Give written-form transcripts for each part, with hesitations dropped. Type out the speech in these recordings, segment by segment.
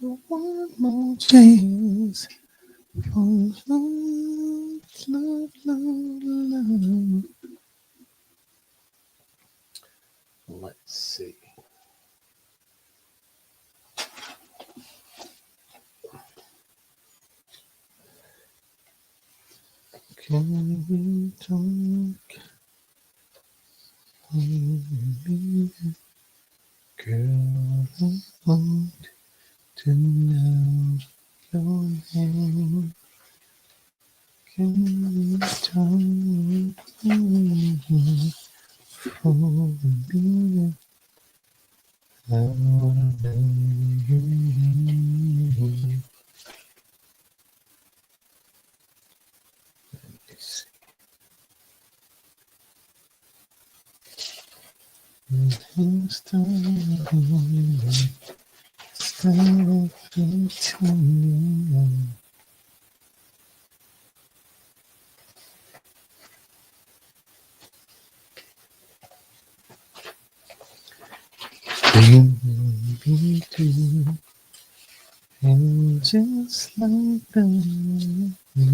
One more chance for love, love, love, love. Let's see. Can we talk? Girl, I want to know your name. Can we talk for a minute? I wanna know your name. Let's see. Start between. Be too, and just like that, we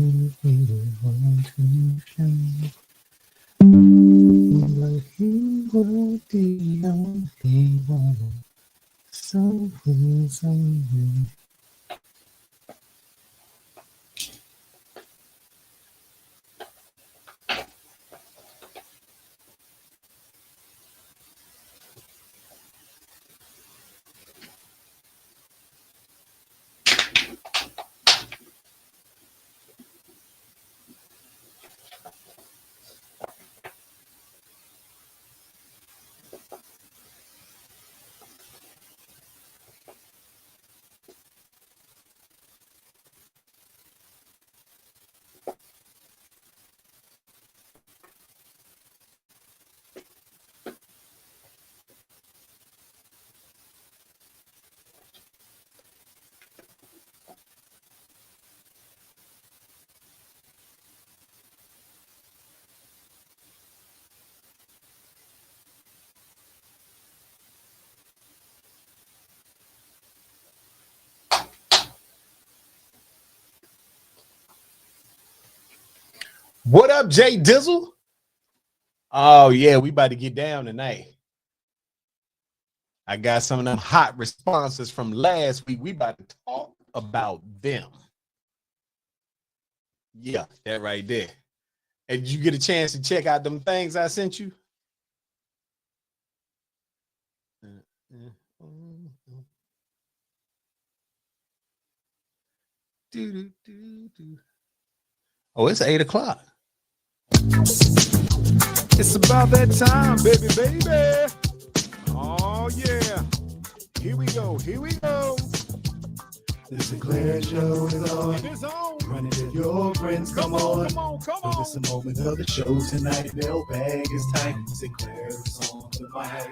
want to shine. Like he would the only one, so please, what up, Jay Dizzle? Oh, yeah, we about to get down tonight. I got some of them hot responses from last week. We about to talk about them. Yeah, that right there. And did you get a chance to check out them things I sent you? Oh, it's 8 o'clock. It's about that time, baby, baby. Oh, yeah. Here we go. Here we go. The Sinclair Show is on. It is on. Running to your friends, come on. Come on, come So on. this is a moment of the show tonight. Mailbag is tight. Sinclair is on the mic.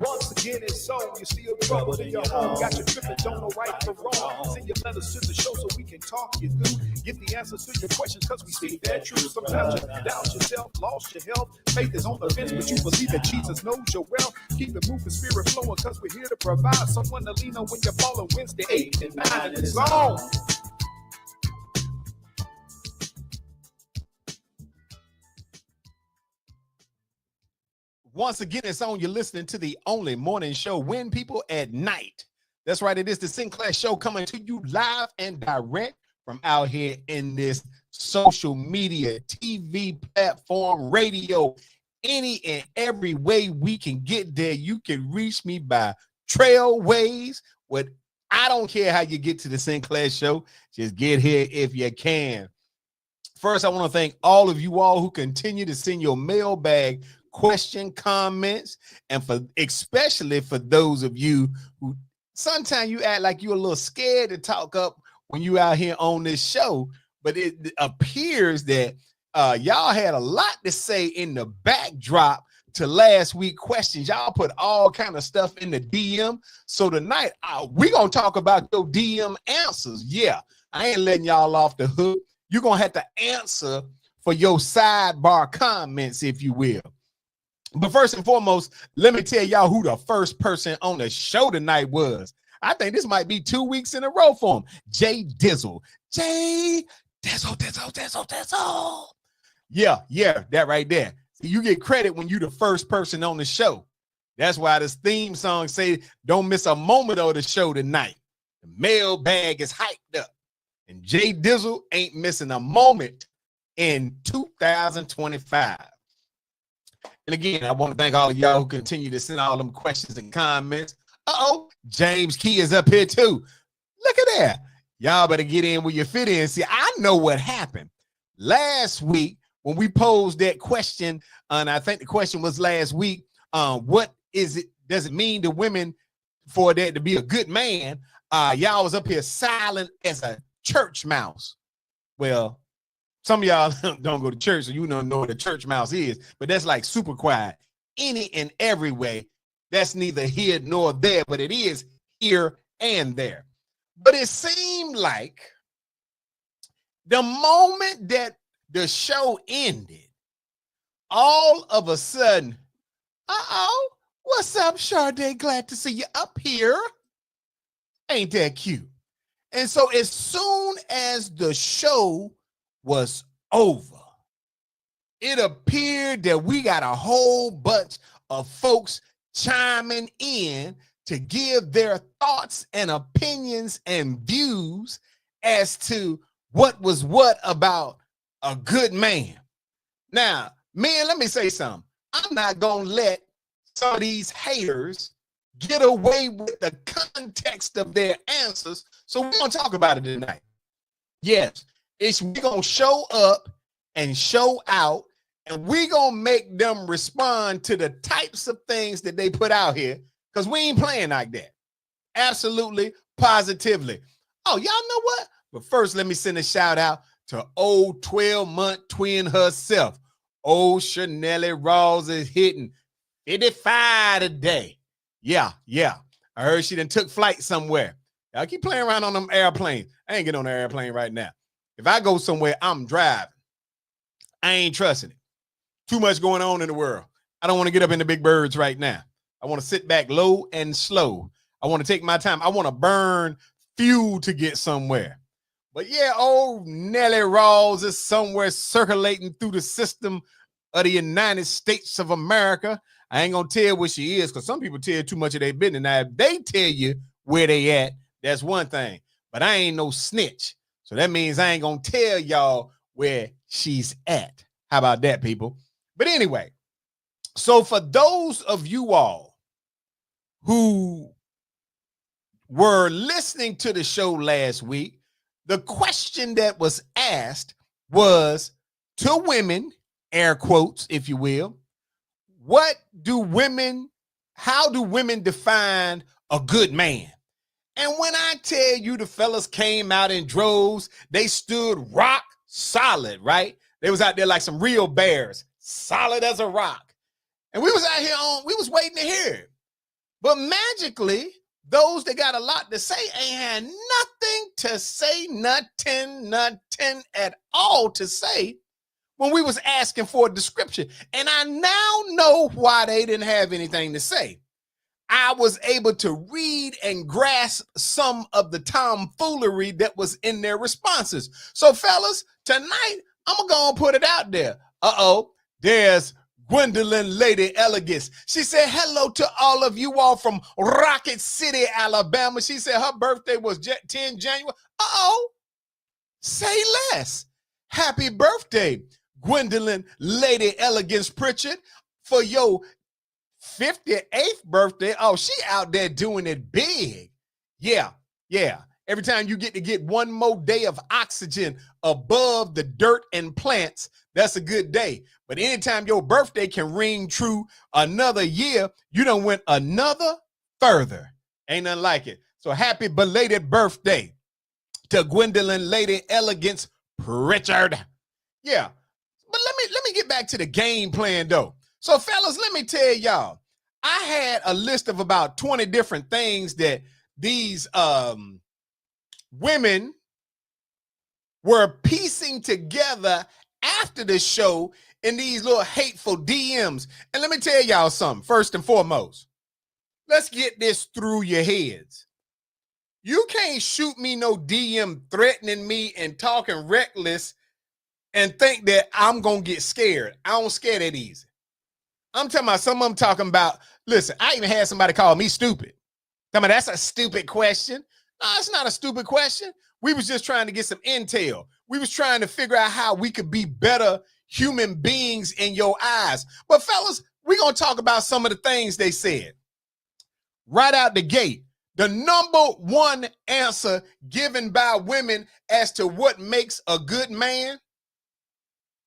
Once again, it's on. You still trouble in your home. Got your tripping, don't know right from wrong. Send your letters to the show so we can talk you through. Get the answers to your questions because we speak that truth. Sometimes you doubt yourself, lost your health. Faith is on the fence, but you believe that Jesus knows your well. Keep it moving, spirit flowing because we're here to provide someone to lean on when you're falling. Wednesday, 8 and 9, and it's on. Once again, it's on. You're listening to the only morning show when people at night. That's right. It is the Sinclair Show coming to you live and direct from out here in this social media, TV platform, radio, any and every way we can get there. You can reach me by trailways. I don't care how you get to the Sinclair Show. Just get here if you can. First, I want to thank all of you all who continue to send your mailbag question, comments, and especially for those of you who sometimes you act like you're a little scared to talk up when you out here on this show, but it appears that y'all had a lot to say in the backdrop to last week questions. Y'all put all kind of stuff in the DM. So tonight, we're going to talk about your DM answers. Yeah, I ain't letting y'all off the hook. You're going to have to answer for your sidebar comments, if you will. But first and foremost, let me tell y'all who the first person on the show tonight was. I think this might be 2 weeks in a row for him. Jay Dizzle. Jay Dizzle. Yeah, that right there. See, you get credit when you the first person on the show. That's why this theme song say, don't miss a moment of the show tonight. The mailbag is hyped up. And Jay Dizzle ain't missing a moment in 2025. And again, I want to thank all of y'all who continue to send all them questions and comments. James Key is up here too. Look at that. Y'all better get in where you fit in. See, I know what happened. Last week, when we posed that question, and I think the question was last week, what does it mean to women for that to be a good man? Y'all was up here silent as a church mouse. Well, some of y'all don't go to church, so you don't know what a church mouse is, but that's like super quiet. Any and every way, that's neither here nor there, but it is here and there. But it seemed like the moment that the show ended, all of a sudden, what's up, Sade? Glad to see you up here. Ain't that cute? And so as soon as the show was over, it appeared that we got a whole bunch of folks chiming in to give their thoughts and opinions and views as to what was what about a good man. Now, man, let me say something. I'm not going to let some of these haters get away with the context of their answers. So we're going to talk about it tonight. Yes, we're going to show up and show out, and we're going to make them respond to the types of things that they put out here, because we ain't playing like that. Absolutely, positively. Oh, y'all know what? But first, let me send a shout out to old 12-month twin herself. Old Chanelly Rawls is hitting 55 today. Yeah. I heard she done took flight somewhere. Y'all keep playing around on them airplanes. I ain't getting on the airplane right now. If I go somewhere, I'm driving. I ain't trusting it. Too much going on in the world. I don't want to get up in the big birds right now. I want to sit back low and slow. I want to take my time. I want to burn fuel to get somewhere. But yeah, old Nellie Rawls is somewhere circulating through the system of the United States of America. I ain't going to tell where she is, because some people tell too much of their business. Now, if they tell you where they at, that's one thing. But I ain't no snitch. So that means I ain't going to tell y'all where she's at. How about that, people? But anyway, so for those of you all who were listening to the show last week, the question that was asked was to women, air quotes, if you will, how do women define a good man? And when I tell you the fellas came out in droves, they stood rock solid, right? They was out there like some real bears, solid as a rock. And we was out here we was waiting to hear it. But magically, those that got a lot to say ain't had nothing to say, nothing at all to say when we was asking for a description. And I now know why they didn't have anything to say. I was able to read and grasp some of the tomfoolery that was in their responses. So fellas, tonight, I'm going to go and put it out there. There's Gwendolyn Lady Elegance. She said, hello to all of you all from Rocket City, Alabama. She said her birthday was 10 January. Say less. Happy birthday, Gwendolyn Lady Elegance Pritchard, for your 58th birthday. Oh, she out there doing it big. Yeah. Every time you get one more day of oxygen above the dirt and plants, that's a good day. But anytime your birthday can ring true another year, you done went another further. Ain't nothing like it. So happy belated birthday to Gwendolyn Lady Elegance Pritchard. Yeah. But let me get back to the game plan though. So fellas, let me tell y'all, I had a list of about 20 different things that these women were piecing together after the show in these little hateful DMs. And let me tell y'all something. First and foremost, let's get this through your heads. You can't shoot me no DM threatening me and talking reckless and think that I'm going to get scared. I don't scare that easy. I'm talking about some of them talking about, listen, I even had somebody call me stupid. Tell me that's a stupid question. No, it's not a stupid question. We was just trying to get some intel. We was trying to figure out how we could be better human beings in your eyes. But fellas, we're going to talk about some of the things they said. Right out the gate, the number one answer given by women as to what makes a good man,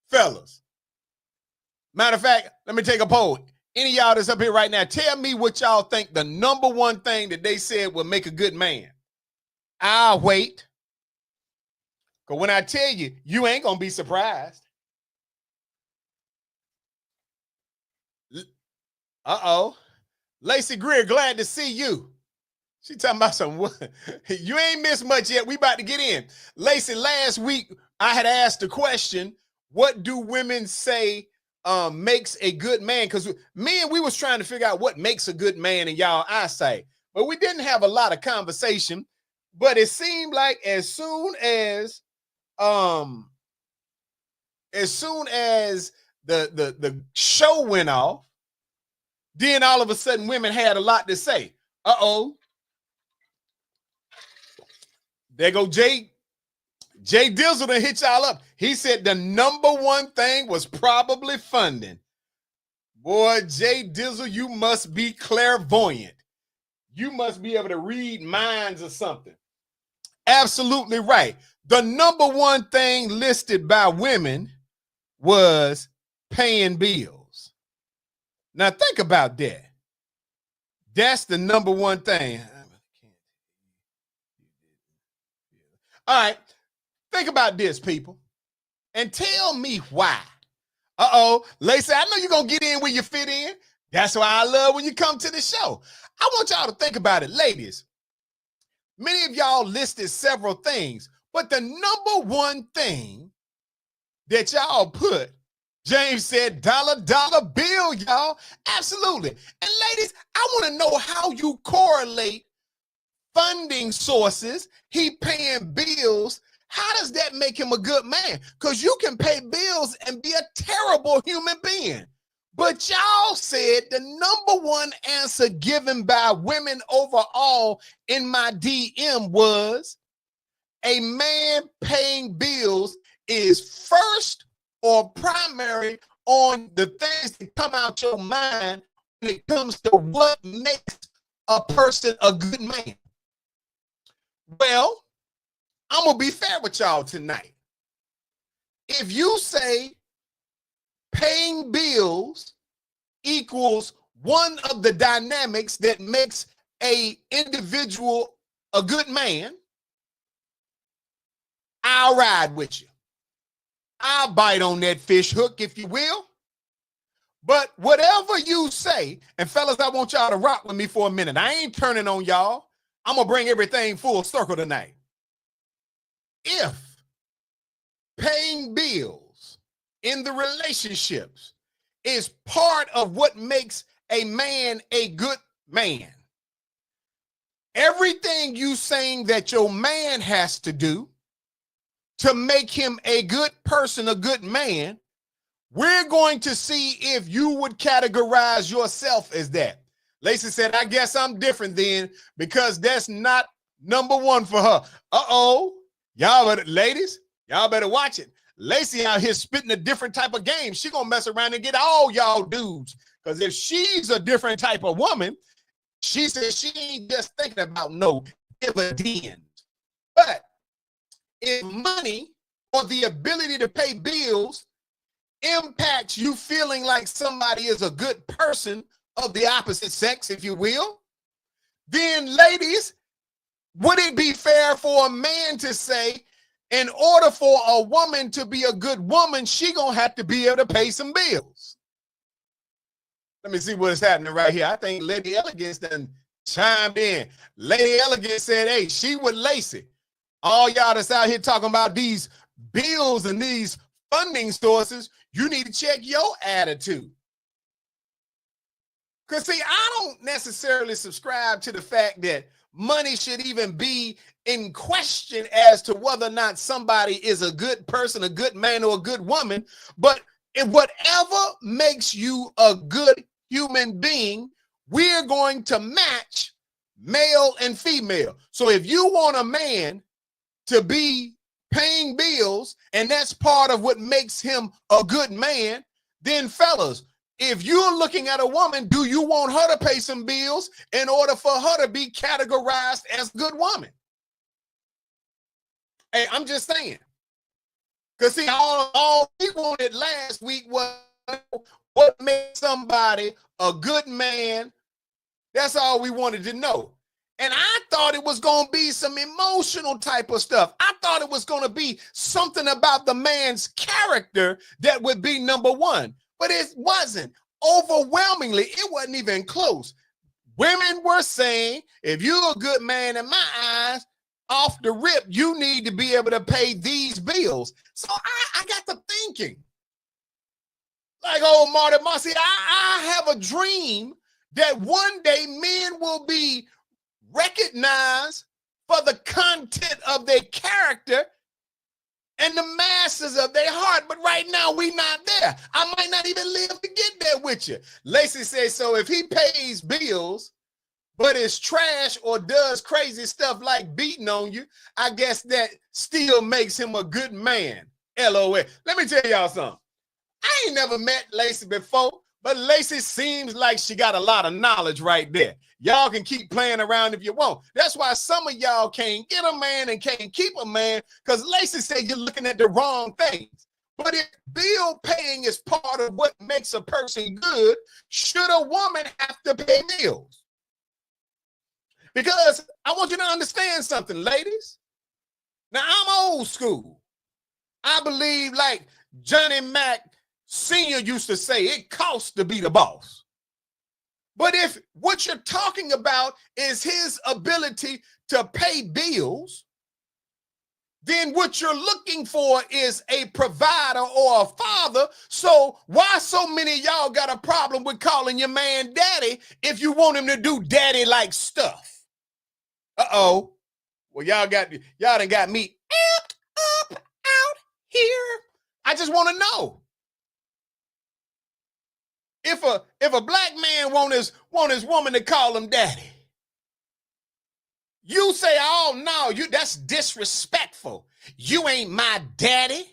fellas. Matter of fact, let me take a poll. Any of y'all that's up here right now, tell me what y'all think the number one thing that they said will make a good man. I'll wait. Because when I tell you, you ain't going to be surprised. Uh-oh. Lacey Greer, glad to see you. She talking about some, you ain't missed much yet. We about to get in. Lacey, last week I had asked the question, what do women say makes a good man? Because me and we was trying to figure out what makes a good man in y'all eyesight. But we didn't have a lot of conversation. But it seemed like as soon as the show went off, then all of a sudden women had a lot to say. Uh-oh. There go Jay Dizzle to hit y'all up. He said the number one thing was probably funding. Boy, Jay Dizzle, you must be clairvoyant. You must be able to read minds or something. Absolutely right. The number one thing listed by women was paying bills. Now think about that. That's the number one thing. All right. Think about this, people, and tell me why. Uh-oh. Lacey, I know you're going to get in where you fit in. That's why I love when you come to the show. I want y'all to think about it, ladies. Many of y'all listed several things, but the number one thing that y'all put, James said, dollar bill, y'all. Absolutely. And ladies, I want to know how you correlate funding sources. He paying bills. How does that make him a good man? Because you can pay bills and be a terrible human being. But y'all said the number one answer given by women overall in my DM was a man paying bills is first or primary on the things that come out your mind when it comes to what makes a person a good man. Well, I'm going to be fair with y'all tonight. If you say paying bills equals one of the dynamics that makes a individual a good man, I'll ride with you. I'll bite on that fish hook, if you will. But whatever you say, and fellas, I want y'all to rock with me for a minute. I ain't turning on y'all. I'm going to bring everything full circle tonight. If paying bills in the relationships is part of what makes a man a good man, everything you saying that your man has to do to make him a good person, a good man, we're going to see if you would categorize yourself as that. Lacey said, I guess I'm different then because that's not number one for her. Uh-oh. Y'all better, ladies, y'all better watch it. Lacey out here spitting a different type of game. She gonna mess around and get all y'all dudes. Because if she's a different type of woman, she says she ain't just thinking about no dividends. But if money or the ability to pay bills impacts you feeling like somebody is a good person of the opposite sex, if you will, then ladies, would it be fair for a man to say, in order for a woman to be a good woman, she gonna have to be able to pay some bills? Let me see what's happening right here. I think Lady Elegance done chimed in. Lady Elegance said, hey, she with Lacey. All y'all that's out here talking about these bills and these funding sources, you need to check your attitude. Because see, I don't necessarily subscribe to the fact that money should even be in question as to whether or not somebody is a good person, a good man, or a good woman. But if whatever makes you a good human being, we're going to match male and female. So if you want a man to be paying bills, and that's part of what makes him a good man, then fellas, if you're looking at a woman, do you want her to pay some bills in order for her to be categorized as a good woman? Hey, I'm just saying. Because see, all we wanted last week was what makes somebody a good man. That's all we wanted to know. And I thought it was going to be some emotional type of stuff. I thought it was going to be something about the man's character that would be number one. But it wasn't. Overwhelmingly, it wasn't even close. Women were saying, if you're a good man in my eyes, off the rip, you need to be able to pay these bills. So I got to thinking, like old Marty Mossy, I have a dream that one day men will be recognized for the content of their character and the masses of their heart. But right now, we not there. I might not even live to get there with you. Lacey says, so if he pays bills, but is trash or does crazy stuff like beating on you, I guess that still makes him a good man. LOL. Let me tell y'all something. I ain't never met Lacey before, but Lacey seems like she got a lot of knowledge right there. Y'all can keep playing around if you want. That's why some of y'all can't get a man and can't keep a man, because Lacey said you're looking at the wrong things. But if bill paying is part of what makes a person good, should a woman have to pay bills? Because I want you to understand something, ladies. Now, I'm old school. I believe, like Johnny Mac Sr. used to say, it costs to be the boss. But if what you're talking about is his ability to pay bills, then what you're looking for is a provider or a father. So why so many of y'all got a problem with calling your man daddy if you want him to do daddy-like stuff? Uh-oh. Well, y'all done got me amped up out here. I just want to know. If a black man want his woman to call him daddy, you say, oh no, that's disrespectful. You ain't my daddy.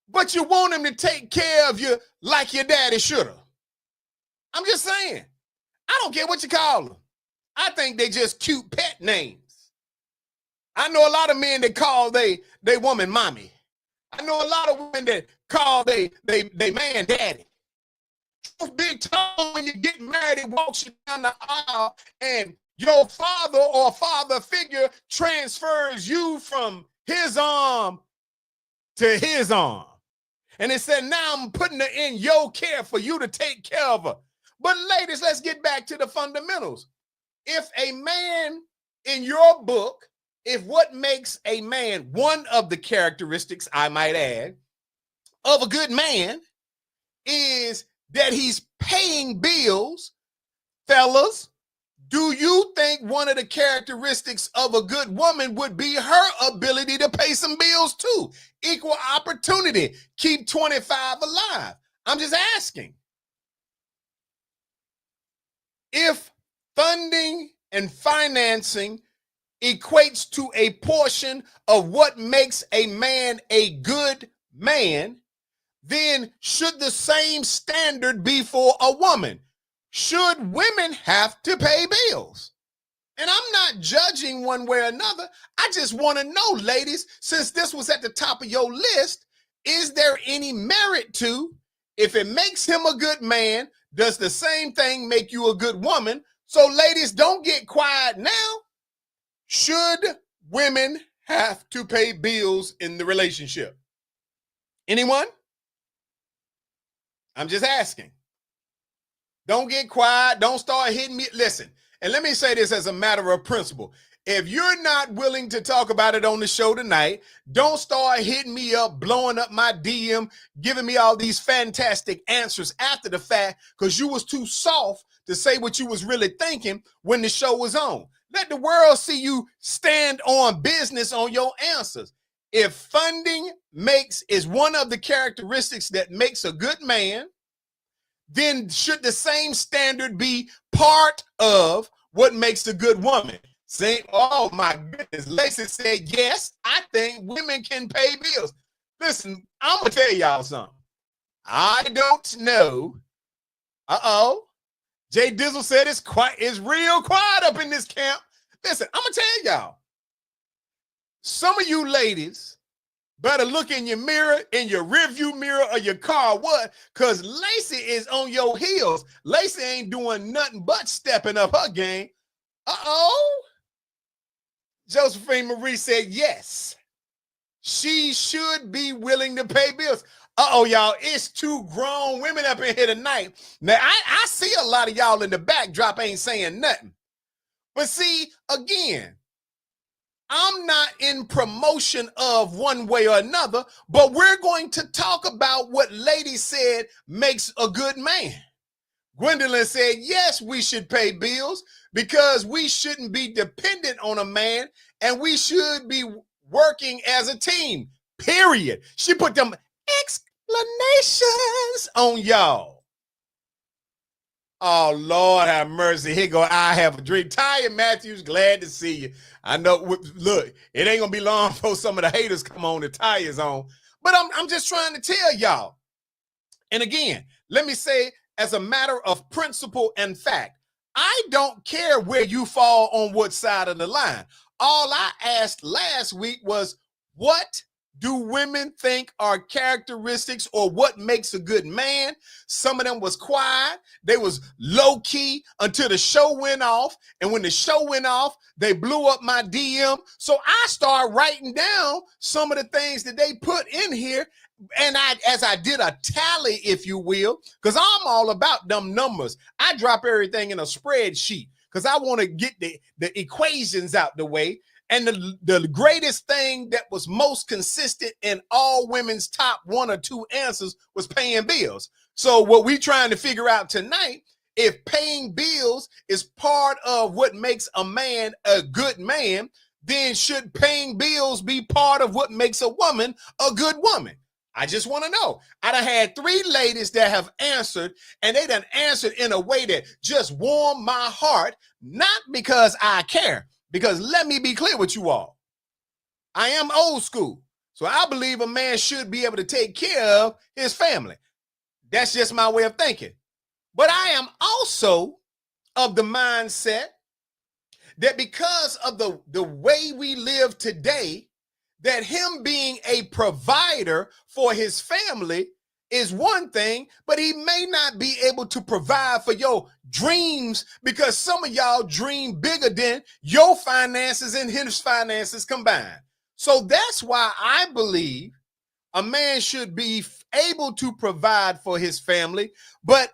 But you want him to take care of you like your daddy should have. I'm just saying. I don't care what you call them. I think they just cute pet names. I know a lot of men that call they woman mommy. I know a lot of women that call they man daddy. Big tone when you get married, it walks you down the aisle, and your father or father figure transfers you from his arm to his arm. And it said, now I'm putting her in your care for you to take care of her. But ladies, let's get back to the fundamentals. If a man in your book, if what makes a man, one of the characteristics, I might add, of a good man is that he's paying bills, fellas, do you think one of the characteristics of a good woman would be her ability to pay some bills too? Equal opportunity, keep 25 alive. I'm just asking. If funding and financing equates to a portion of what makes a man a good man, then should the same standard be for a woman? Should women have to pay bills? And I'm not judging one way or another. I just want to know, ladies, since this was at the top of your list, is there any merit to, if it makes him a good man, does the same thing make you a good woman? So ladies, don't get quiet now. Should women have to pay bills in the relationship? Anyone? I'm just asking. Don't get quiet. Don't start hitting me. Listen, and let me say this as a matter of principle. If you're not willing to talk about it on the show tonight, don't start hitting me up, blowing up my DM, giving me all these fantastic answers after the fact because you was too soft to say what you was really thinking when the show was on. Let the world see you stand on business on your answers. If funding is one of the characteristics that makes a good man, then should the same standard be part of what makes a good woman? Say, oh my goodness, Lacey said, yes, I think women can pay bills. Listen, I'm going to tell y'all something. I don't know. Jay Dizzle said it's real quiet up in this camp. Listen, I'm going to tell y'all. Some of you ladies better look in your mirror, in your rearview mirror of your car. What? Because Lacey is on your heels. Lacey ain't doing nothing but stepping up her game. Josephine Marie said, yes, she should be willing to pay bills. Y'all, it's two grown women up in here tonight. Now, I see a lot of y'all in the backdrop ain't saying nothing. But see, again, I'm not in promotion of one way or another, but we're going to talk about what Lady said makes a good man. Gwendolyn said, yes, we should pay bills because we shouldn't be dependent on a man and we should be working as a team, period. She put them explanations on y'all. Oh, Lord have mercy. Here go, I have a dream. Taya Matthews, glad to see you. I know, look, it ain't going to be long before some of the haters come on, the Taya's on. But I'm just trying to tell y'all. And again, let me say, as a matter of principle and fact, I don't care where you fall on what side of the line. All I asked last week was, what do women think are characteristics or what makes a good man? Some of them was quiet. They was low key until the show went off. And when the show went off, they blew up my DM. So I started writing down some of the things that they put in here. And as I did a tally, if you will, because I'm all about them numbers. I drop everything in a spreadsheet because I want to get the equations out the way. And the greatest thing that was most consistent in all women's top one or two answers was paying bills. So what we trying to figure out tonight, if paying bills is part of what makes a man a good man, then should paying bills be part of what makes a woman a good woman? I just want to know. I done had 3 ladies that have answered, and they done answered in a way that just warmed my heart, not because I care, because let me be clear with you all. I am old school, so I believe a man should be able to take care of his family. That's just my way of thinking. But I am also of the mindset that because of the way we live today, that him being a provider for his family is one thing, but he may not be able to provide for your dreams because some of y'all dream bigger than your finances and his finances combined. So that's why I believe a man should be able to provide for his family, but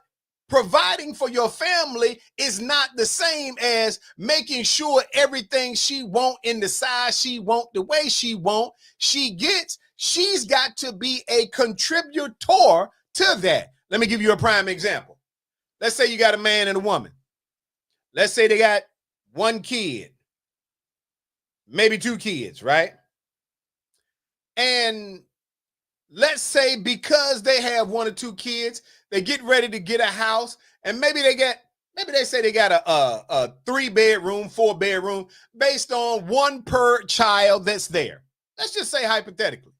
providing for your family is not the same as making sure everything she want in the size she want, the way she want, she gets. She's got to be a contributor to that. Let me give you a prime example. Let's say you got a man and a woman. Let's say they got 1 kid, maybe 2 kids, right? And let's say because they have 1 or 2 kids, they get ready to get a house, and maybe they say they got a 3-bedroom, 4-bedroom based on 1 per child that's there. Let's just say hypothetically.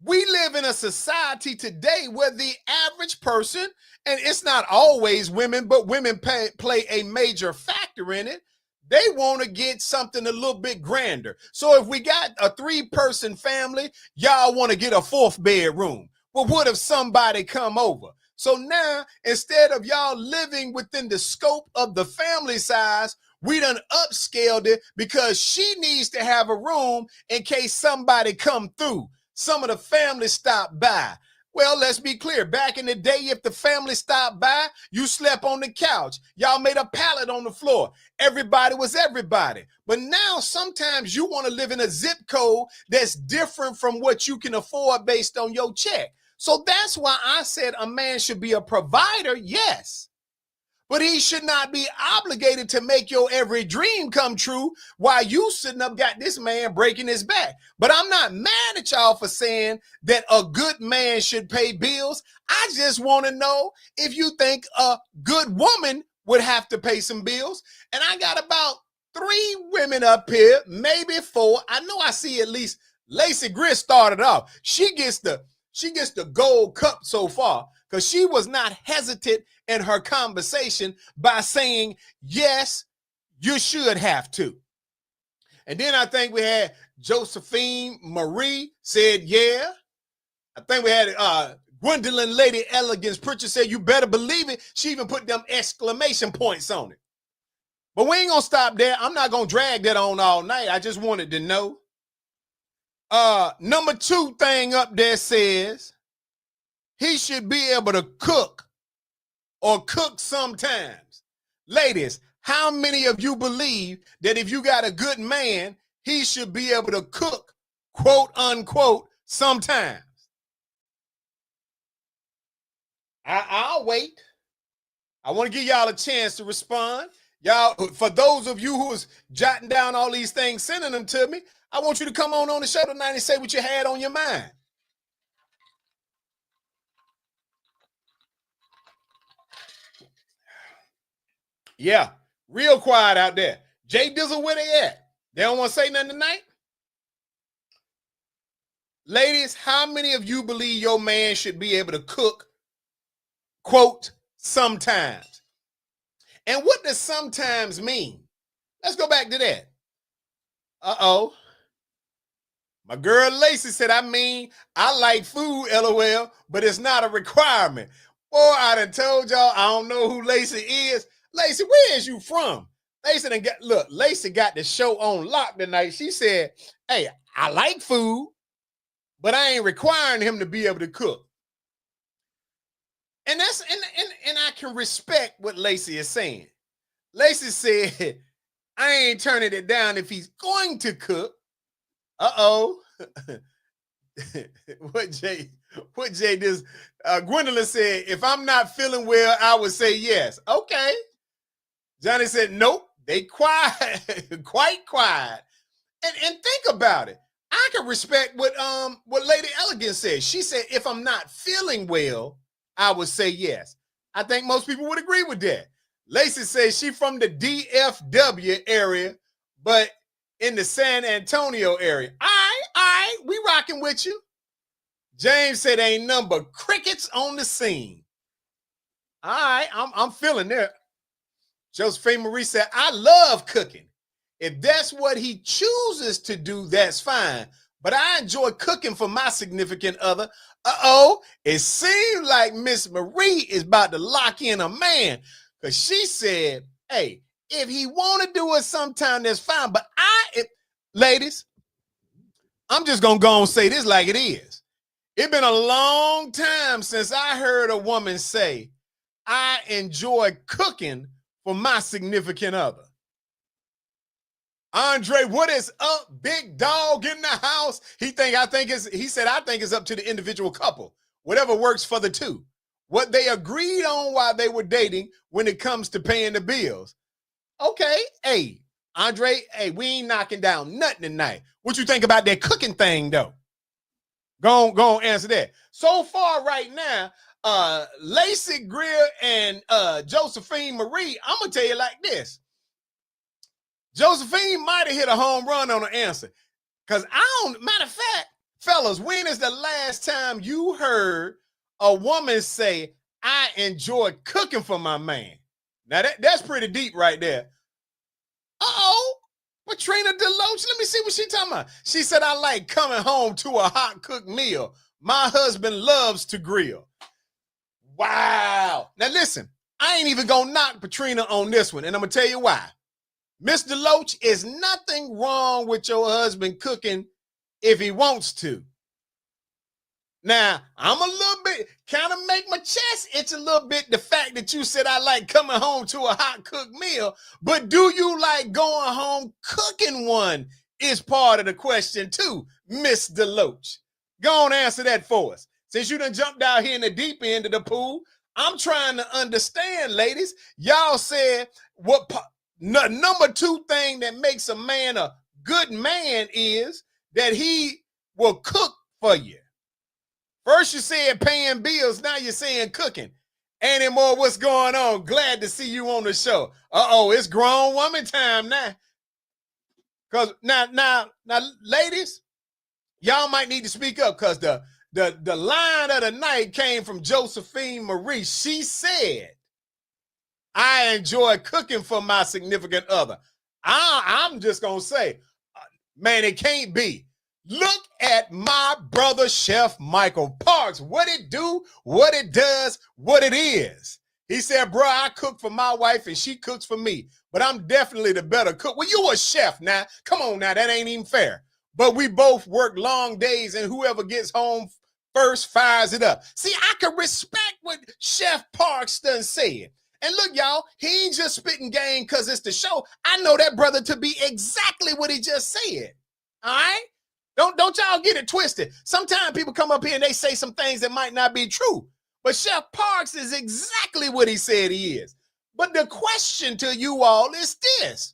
We live in a society today where the average person, and it's not always women, but women play a major factor in it. They want to get something a little bit grander. So if we got a 3-person family, y'all want to get a 4th bedroom. Well, what if somebody come over? So now, instead of y'all living within the scope of the family size, we done upscaled it because she needs to have a room in case somebody come through. Some of the family stop by. Well, let's be clear. Back in the day, if the family stopped by, you slept on the couch. Y'all made a pallet on the floor. Everybody was everybody. But now sometimes you want to live in a zip code that's different from what you can afford based on your check. So that's why I said a man should be a provider, yes. But he should not be obligated to make your every dream come true while you sitting up got this man breaking his back. But I'm not mad at y'all for saying that a good man should pay bills. I just want to know if you think a good woman would have to pay some bills. And I got about 3 women up here, maybe 4. I know I see at least Lacey Gris started off. She gets the gold cup so far because she was not hesitant in her conversation by saying, yes, you should have to. And then I think we had Josephine Marie said, yeah. I think we had Gwendolyn Lady Elegance Pritchard said, you better believe it. She even put them exclamation points on it. But we ain't going to stop there. I'm not going to drag that on all night. I just wanted to know. Number 2 thing up there says he should be able to cook or cook sometimes. Ladies, how many of you believe that if you got a good man, he should be able to cook, quote unquote, sometimes? I'll wait. I want to give y'all a chance to respond. Y'all, for those of you who was jotting down all these things, sending them to me, I want you to come on the show tonight and say what you had on your mind. Yeah, real quiet out there. Jay Dizzle, where they at? They don't want to say nothing tonight? Ladies, how many of you believe your man should be able to cook, quote, sometimes? And what does sometimes mean? Let's go back to that. Uh-oh. My girl Lacey said, I like food, LOL, but it's not a requirement. Boy, I done told y'all I don't know who Lacey is. Lacey, where is you from? Lacey got the show on lock tonight. She said, hey, I like food, but I ain't requiring him to be able to cook. And that's and I can respect what Lacey is saying. Lacey said, I ain't turning it down if he's going to cook. Uh-oh. What Jay does? Gwendolyn said, if I'm not feeling well, I would say yes. Okay. Johnny said, nope, they quiet, quite quiet. And think about it. I can respect what Lady Elegance said. She said, if I'm not feeling well, I would say yes. I think most people would agree with that. Lacey says she from the DFW area, but in the San Antonio area. All right, we rocking with you. James said ain't nothing but crickets on the scene. All right, I'm feeling that. Josephine Marie said, I love cooking. If that's what he chooses to do, that's fine. But I enjoy cooking for my significant other. Uh-oh, it seems like Miss Marie is about to lock in a man. Because she said, hey, if he want to do it sometime, that's fine. But ladies, I'm just going to go and say this like it is. It's been a long time since I heard a woman say, I enjoy cooking for my significant other. Andre, what is up? Big dog in the house. He said, I think it's up to the individual couple. Whatever works for the two. What they agreed on while they were dating when it comes to paying the bills. Okay, hey, Andre, hey, we ain't knocking down nothing tonight. What you think about that cooking thing, though? Go on, answer that. So far right now, Lacey Greer and Josephine Marie, I'm going to tell you like this. Josephine might have hit a home run on the answer. Because matter of fact, fellas, when is the last time you heard a woman say, I enjoy cooking for my man? Now, that's pretty deep right there. Uh-oh, Patrina Deloach, let me see what she talking about. She said, I like coming home to a hot cooked meal. My husband loves to grill. Wow. Now, listen, I ain't even going to knock Patrina on this one, and I'm going to tell you why. Miss Deloach, is nothing wrong with your husband cooking if he wants to. Now, I'm a little bit, kind of make my chest itch a little bit, the fact that you said I like coming home to a hot cooked meal, but do you like going home cooking one is part of the question too, Miss Deloach. Go on, answer that for us. Since you done jumped out here in the deep end of the pool, I'm trying to understand, ladies. Y'all said number 2 thing that makes a man a good man is that he will cook for you. First you said paying bills, now you're saying cooking. Annie Moore, what's going on? Glad to see you on the show. Uh-oh, it's grown woman time now. Because now, ladies, y'all might need to speak up because the line of the night came from Josephine Marie. She said, I enjoy cooking for my significant other. I'm just going to say, man, it can't be. Look at my brother, Chef Michael Parks. What it do, what it does, what it is. He said, bro, I cook for my wife and she cooks for me, but I'm definitely the better cook. Well, you a chef now. Come on now, that ain't even fair. But we both work long days and whoever gets home first fires it up. See, I can respect what Chef Parks done said. And look, y'all, he ain't just spitting game because it's the show. I know that brother to be exactly what he just said. All right? Don't y'all get it twisted. Sometimes people come up here and they say some things that might not be true. But Chef Parks is exactly what he said he is. But the question to you all is this.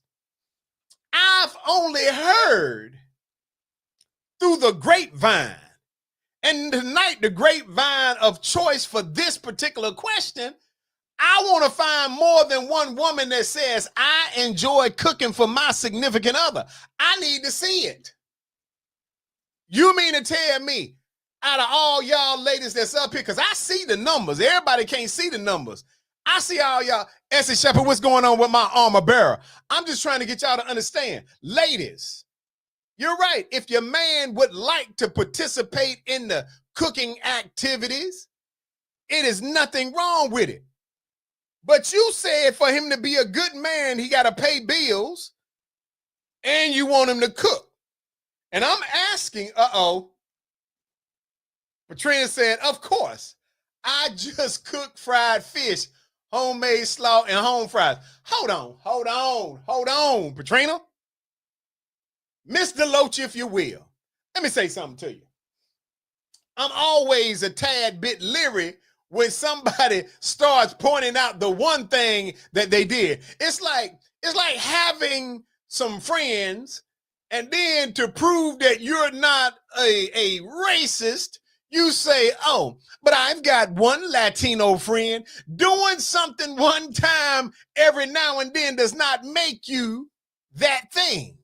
I've only heard through the grapevine. And tonight, the grapevine of choice for this particular question, I want to find more than one woman that says, I enjoy cooking for my significant other. I need to see it. You mean to tell me, out of all y'all ladies that's up here, because I see the numbers. Everybody can't see the numbers. I see all y'all. Essie Shepherd, what's going on with my armor bearer? I'm just trying to get y'all to understand. Ladies, you're right. If your man would like to participate in the cooking activities, it is nothing wrong with it. But you said for him to be a good man, he got to pay bills and you want him to cook. And I'm asking, Patrina said, of course, I just cook fried fish, homemade slaw, and home fries. Hold on, Patrina. Miss Deloach, if you will. Let me say something to you. I'm always a tad bit leery when somebody starts pointing out the one thing that they did. It's like having some friends, and then to prove that you're not a racist, you say, oh, but I've got one Latino friend. Doing something one time every now and then does not make you that thing.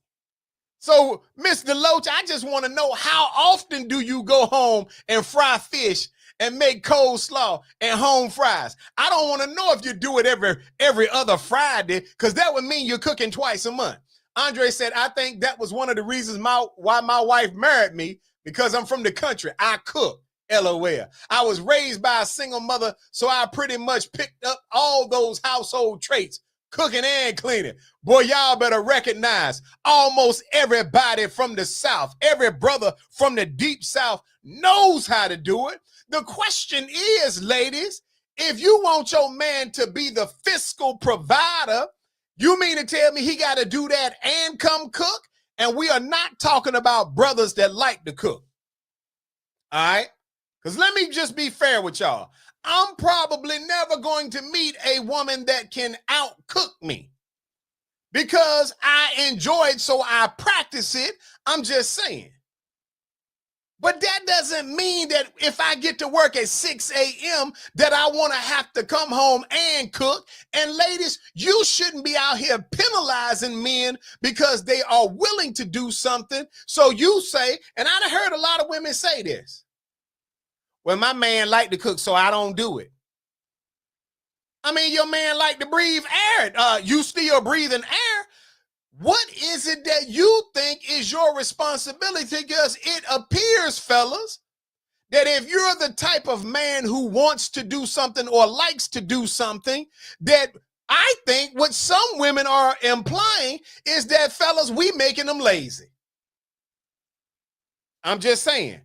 So, Miss Deloach, I just want to know, how often do you go home and fry fish and make coleslaw and home fries? I don't want to know if you do it every other Friday, because that would mean you're cooking twice a month. Andre said, I think that was one of the reasons why my wife married me, because I'm from the country. I cook, LOL. I was raised by a single mother, so I pretty much picked up all those household traits, cooking and cleaning. Boy, y'all better recognize almost everybody from the South, every brother from the deep South knows how to do it. The question is, ladies, if you want your man to be the fiscal provider, you mean to tell me he got to do that and come cook? And we are not talking about brothers that like to cook. All right? Because let me just be fair with y'all. I'm probably never going to meet a woman that can out-cook me because I enjoy it, so I practice it. I'm just saying. But that doesn't mean that if I get to work at 6 a.m. that I want to have to come home and cook. And ladies, you shouldn't be out here penalizing men because they are willing to do something. So you say, and I've heard a lot of women say this, well, my man like to cook, so I don't do it. I mean, your man like to breathe air. You still breathing air. What is it that you think is your responsibility? Because it appears, fellas, that if you're the type of man who wants to do something or likes to do something, that I think what some women are implying is that, fellas, we making them lazy. I'm just saying.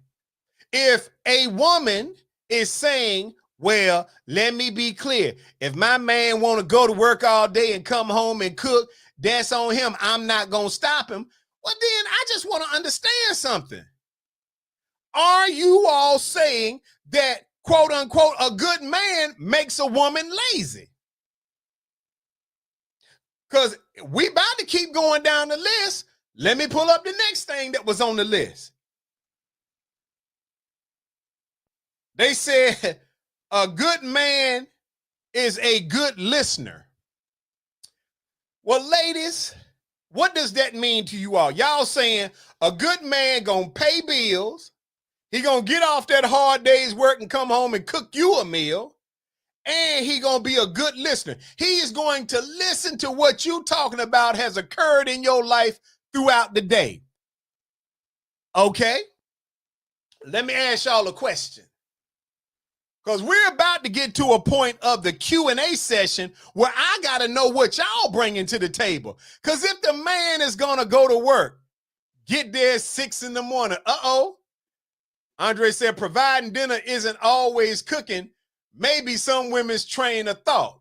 If a woman is saying, well, let me be clear. If my man want to go to work all day and come home and cook, that's on him. I'm not going to stop him. Well, then I just want to understand something. Are you all saying that, quote unquote, a good man makes a woman lazy? Because we about to keep going down the list. Let me pull up the next thing that was on the list. They said a good man is a good listener. Well, ladies, what does that mean to you all? Y'all saying a good man gonna pay bills. He gonna get off that hard day's work and come home and cook you a meal. And he gonna be a good listener. He is going to listen to what you talking about has occurred in your life throughout the day. Okay? Let me ask y'all a question. Because we're about to get to a point of the Q&A session where I got to know what y'all bringing to the table. Because if the man is going to go to work, get there at 6 in the morning. Andre said, providing dinner isn't always cooking. Maybe some women's train of thought.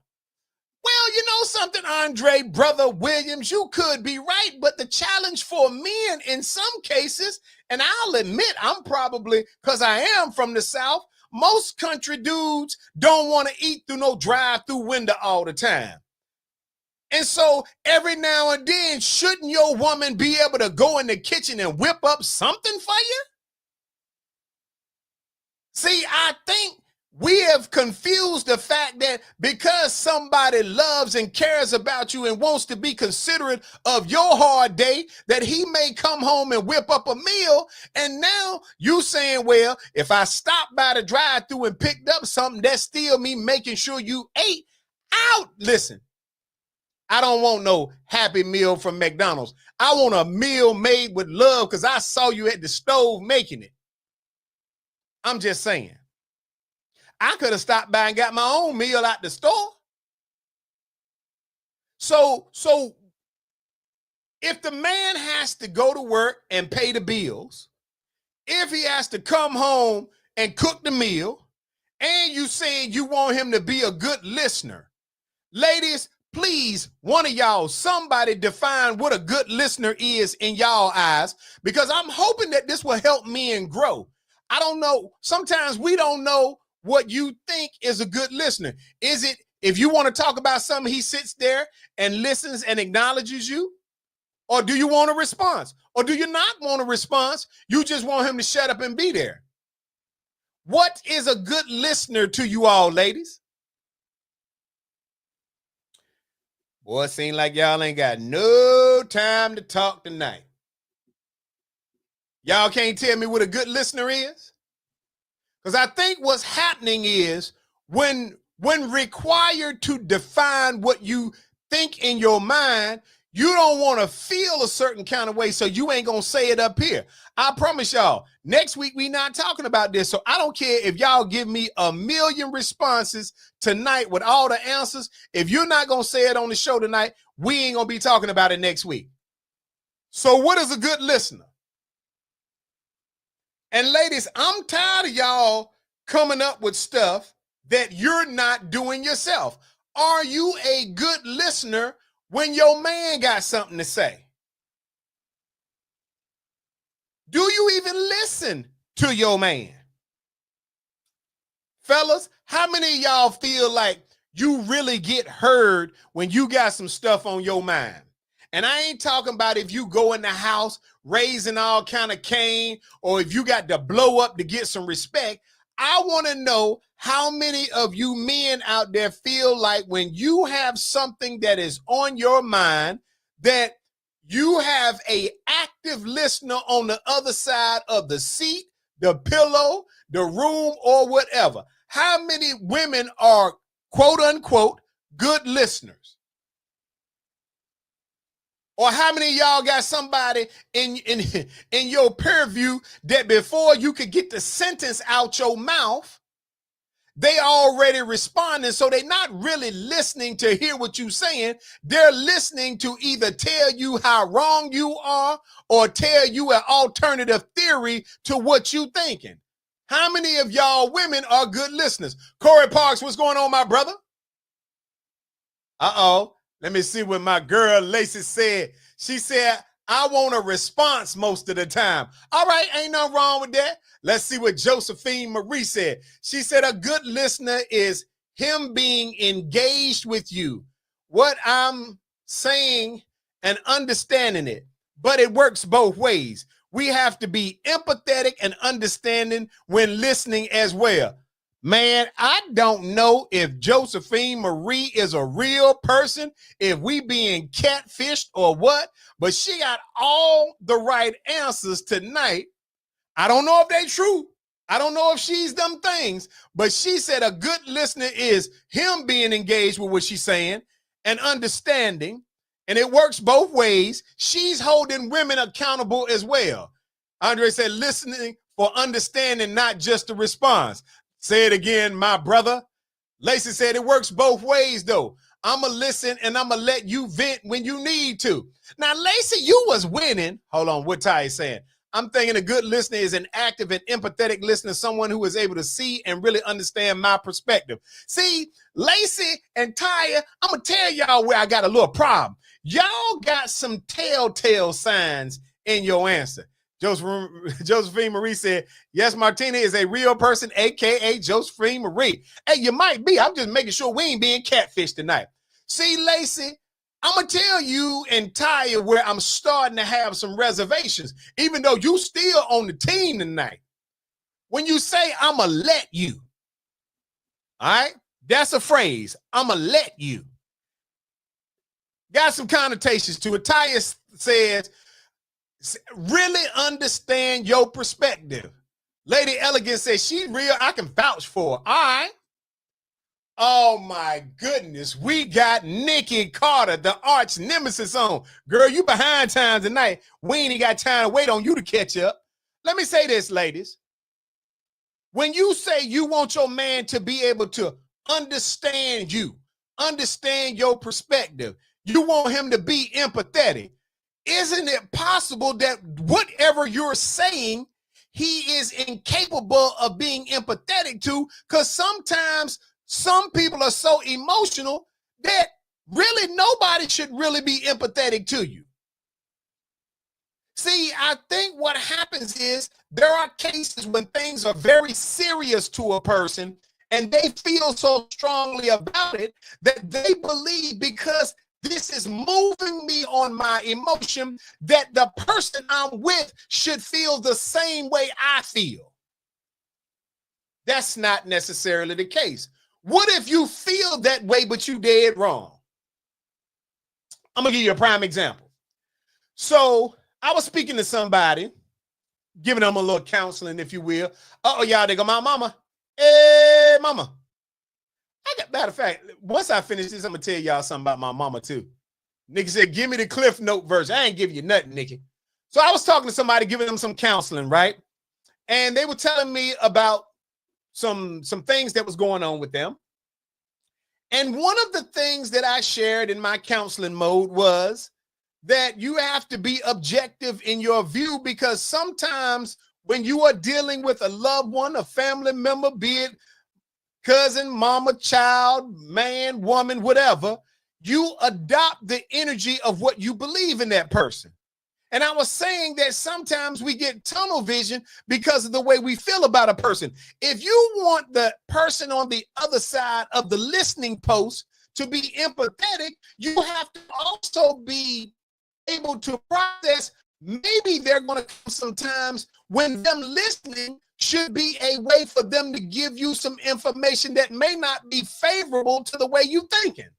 Well, you know something, Andre, Brother Williams, you could be right, but the challenge for men in some cases, and I'll admit I'm probably, because I am from the South, most country dudes don't want to eat through no drive-through window all the time. And so every now and then, shouldn't your woman be able to go in the kitchen and whip up something for you? See, I think we have confused the fact that because somebody loves and cares about you and wants to be considerate of your hard day, that he may come home and whip up a meal. And now you saying, well, if I stopped by the drive-thru and picked up something, that's still me making sure you ate out. Listen, I don't want no Happy Meal from McDonald's. I want a meal made with love because I saw you at the stove making it. I'm just saying. I could have stopped by and got my own meal at the store. So if the man has to go to work and pay the bills, if he has to come home and cook the meal, and you saying you want him to be a good listener, ladies, please, one of y'all, somebody define what a good listener is in y'all eyes, because I'm hoping that this will help men grow. I don't know. Sometimes we don't know what you think is a good listener. Is it if you want to talk about something, he sits there and listens and acknowledges you? Or do you want a response? Or do you not want a response? You just want him to shut up and be there. What is a good listener to you all, ladies? Boy, it seems like y'all ain't got no time to talk tonight. Y'all can't tell me what a good listener is? Because I think what's happening is when required to define what you think in your mind, you don't want to feel a certain kind of way, so you ain't going to say it up here. I promise y'all, next week we not talking about this, so I don't care if y'all give me 1,000,000 responses tonight with all the answers. If you're not going to say it on the show tonight, we ain't going to be talking about it next week. So what is a good listener? And ladies, I'm tired of y'all coming up with stuff that you're not doing yourself. Are you a good listener when your man got something to say? Do you even listen to your man? Fellas, how many of y'all feel like you really get heard when you got some stuff on your mind? And I ain't talking about if you go in the house raising all kind of cane or if you got to blow up to get some respect. I want to know how many of you men out there feel like when you have something that is on your mind that you have a active listener on the other side of the seat, the pillow, the room, or whatever. How many women are quote unquote good listeners? Or how many of y'all got somebody in your purview that before you could get the sentence out your mouth, they already responding, so they're not really listening to hear what you're saying. They're listening to either tell you how wrong you are or tell you an alternative theory to what you're thinking. How many of y'all women are good listeners? Corey Parks, what's going on, my brother? Uh-oh. Let me see what my girl Lacey said. She said, I want a response most of the time. All right, ain't nothing wrong with that. Let's see what Josephine Marie said. She said, a good listener is him being engaged with you, what I'm saying and understanding it, but it works both ways. We have to be empathetic and understanding when listening as well. Man, I don't know if Josephine Marie is a real person, if we being catfished or what, but she got all the right answers tonight. I don't know if they true. I don't know if she's them things, but she said a good listener is him being engaged with what she's saying and understanding, and it works both ways. She's holding women accountable as well. Andre said listening for understanding, not just a response. Say it again, my brother. Lacey said it works both ways, though. I'm going to listen and I'm going to let you vent when you need to. Now, Lacey, you was winning. Hold on, what Ty is saying. I'm thinking a good listener is an active and empathetic listener, someone who is able to see and really understand my perspective. See, Lacey and Taya, I'm going to tell y'all where I got a little problem. Y'all got some telltale signs in your answer. Josephine Marie said, yes, Martina is a real person, a.k.a. Josephine Marie. Hey, you might be. I'm just making sure we ain't being catfished tonight. See, Lacey, I'm going to tell you and Taya where I'm starting to have some reservations, even though you still on the team tonight. When you say, I'm going to let you, all right, that's a phrase. I'm going to let you. Got some connotations to it. Taya says, really understand your perspective. Lady Elegant says she's real. I can vouch for her. All right. Oh my goodness. We got Nikki Carter, the arch nemesis on. Girl, you behind time tonight. We ain't got time to wait on you to catch up. Let me say this, ladies. When you say you want your man to be able to understand you, understand your perspective, you want him to be empathetic. Isn't it possible that whatever you're saying, he is incapable of being empathetic to? Because sometimes some people are so emotional that really nobody should really be empathetic to you. See, I think what happens is there are cases when things are very serious to a person and they feel so strongly about it that they believe because this is moving me on my emotion that the person I'm with should feel the same way I feel. That's not necessarily the case. What if you feel that way, but you dead wrong? I'm going to give you a prime example. So I was speaking to somebody, giving them a little counseling, if you will. Uh-oh, y'all, they go, my mama. Hey, mama. Matter of fact, once I finish this, I'm going to tell y'all something about my mama, too. Nikki said, give me the Cliff Note version. I ain't giving you nothing, Nikki. So I was talking to somebody, giving them some counseling, right? And they were telling me about some things that was going on with them. And one of the things that I shared in my counseling mode was that you have to be objective in your view, because sometimes when you are dealing with a loved one, a family member, be it cousin, mama, child, man, woman, whatever, you adopt the energy of what you believe in that person. And I was saying that sometimes we get tunnel vision because of the way we feel about a person. If you want the person on the other side of the listening post to be empathetic, you have to also be able to process. Maybe they're going to come sometimes when them listening should be a way for them to give you some information that may not be favorable to the way you're thinking.